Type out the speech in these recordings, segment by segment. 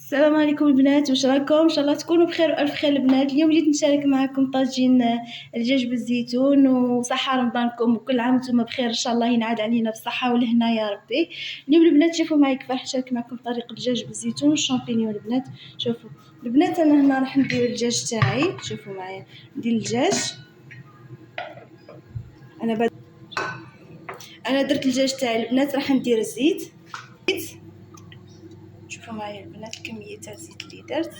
السلام عليكم البنات، واش راكم؟ ان شاء الله تكونوا بخير والف خير البنات. اليوم جيت نشارك معكم طاجين الدجاج بالزيتون، وصحة رمضانكم وكل عام وانتم بخير. ان شاء الله ينعاد علينا بالصحة والهنا يا ربي. اليوم البنات شوفوا معي كيف راح نشارك معكم طريقة الدجاج بالزيتون والشامبينيون. البنات شوفوا البنات، انا هنا راح ندير الدجاج تاعي. شوفوا معايا ندير الدجاج. انا درت الدجاج تاعي البنات. راح ندير الزيت. شوفوا معايا البنات الكميه تاع الزيت اللي درت،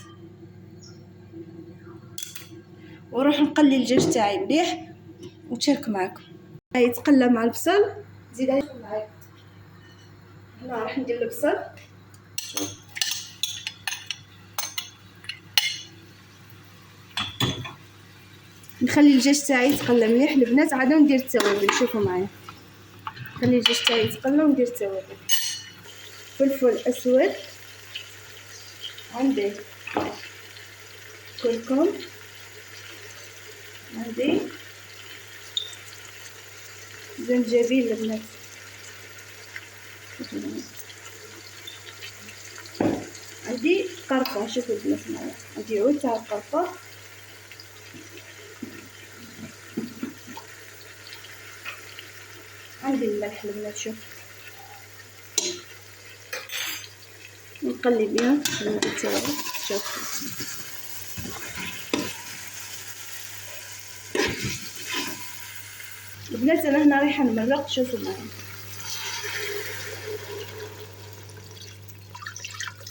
وروح نقلي الدجاج تاعي مليح ونشارك معكم. هاي يتقلى مع البصل. زيد عليكم معايا هنا راح ندير البصل. نخلي الدجاج تاعي يتقلى مليح البنات، عاد ندير التوابل. شوفوا معايا، نخلي الدجاج تاعي يتقلى وندير التوابل. فلفل اسود، عندي كركم، عندي زنجبيل البنات، عندي قرفة. شوفوا البنات معايا، عندي عود تاع القرفة، عندي الملح البنات. شوف نقلي بها التوابل. شوف البنات، انا هنا رايحه نمرق. شوفوا معايا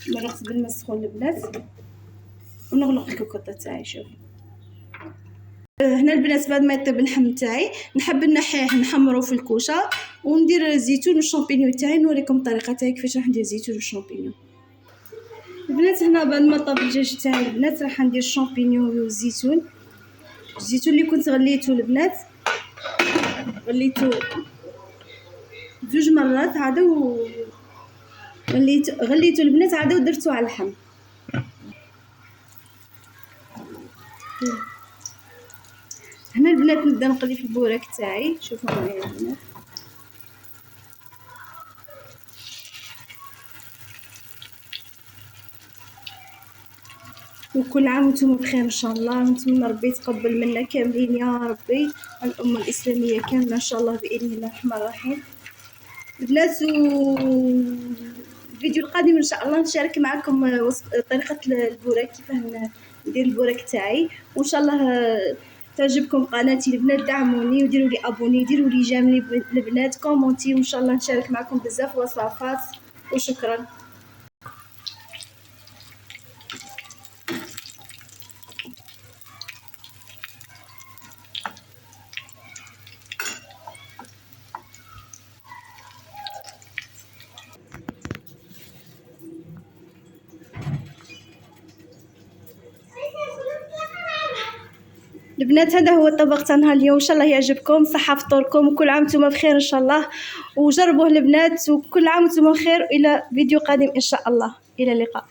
مرقت بالماء السخون البنات، ونغلق الكوكوطه تاعي. شوف هنا البنات، بعد ما يطيب اللحم تاعي نحب نحيه نحمرو في الكوشه وندير الزيتون والشامبينيون تاعي. نوريكم الطريقه تاعي كيفاش راح ندير الزيتون والشامبينيون البنات. هنا بعد ما طاب الدجاج تاعي البنات راح ندير الشامبينيون والزيتون. الزيتون اللي كنت غليته البنات، غليته 2 مرات عاد، غليته البنات عاد ودرته على اللحم. هنا البنات نبدا نقلي في البوراك تاعي. شوفوا معايا البنات، وكل عام وانتم بخير ان شاء الله. وانتم ربي يتقبل منا كاملين يا ربي، الامه الاسلاميه كامله ان شاء الله باذن الله الرحمن الرحيم البنات. الفيديو القادم ان شاء الله نشارك معكم طريقه البوراك، كيف ندير البوراك تاعي. وان شاء الله تعجبكم قناتي البنات. دعموني وديروا لي ابوني، ديروا لي جيم البنات، كومونتي، وان شاء الله نشارك معكم بزاف وصفات. وشكرا. البنات هذا هو الطبق تاعنا اليوم. ان شاء الله يعجبكم. صحه فطوركم وكل عام وانتم بخير ان شاء الله، وجربوه البنات وكل عام وانتم بخير. الى فيديو قادم ان شاء الله، الى اللقاء.